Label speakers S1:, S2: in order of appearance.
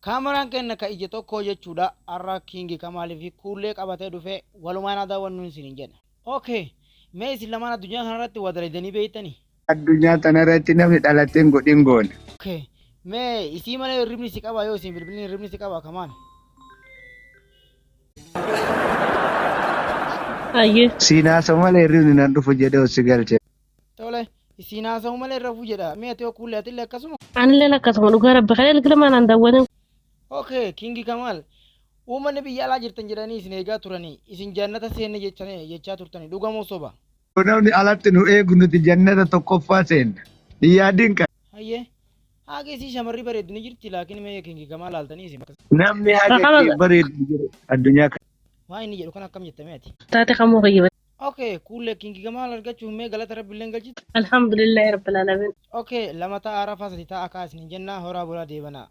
S1: Kaameraan kenna ka ije tokko jechuudha arra Kingi Kamaal fi kuullee qabatee dhufe walumaan aadaa wannu isin jedha. Okay, mee isin lamaan addunyaa kanarratti waa dalaydanii beektanii?
S2: Addunyaa tanarratti namni dhalatteen godhin goone.
S1: Okay, mee isii malee hirribni si qaba yoo isin bilbilni hirribni si qaba Kamaal?
S3: Ayyee.
S2: Siinaasa malee hirribni nan dhufu jedhee si galche.
S1: Tole, isiin haasa'u malee rafuu jedha. Mee ati yoo kuullee atillee akkasuma?
S3: Anillee akkasuma dhugaa rabbi kalee ilgilmaan aan daawwatan.
S1: Okay, Kingi Kamaal. Uummanni biyya alaa jirtan jedhanii isin eegaa turanii isin jannata seenne jechaa turtanii dhugamoo soba?
S2: Namni alatti nu eegu nuti jannata tokkoffaa seenna. Yaadiin kan.
S1: Hayyee. Haga isii shamarri bareeddu ni jirti laakiin mee Kingi Kamaal laaltanii isin bakka.
S2: Namni haga bareeddu jiru addunyaa kana.
S1: Waa inni jedhu kan akkam jettamee ati?
S3: Taate kamuu fayyada.
S1: Okay, kuullee Kingi Kamaal argachuuf mee galata rabbiillee galchiti?
S3: Alhamdulillahi rabbil alamin.
S1: Okay, lama ta'a arafaa sadi ta'a kaasin jennaa horaa bulaa deebanaa.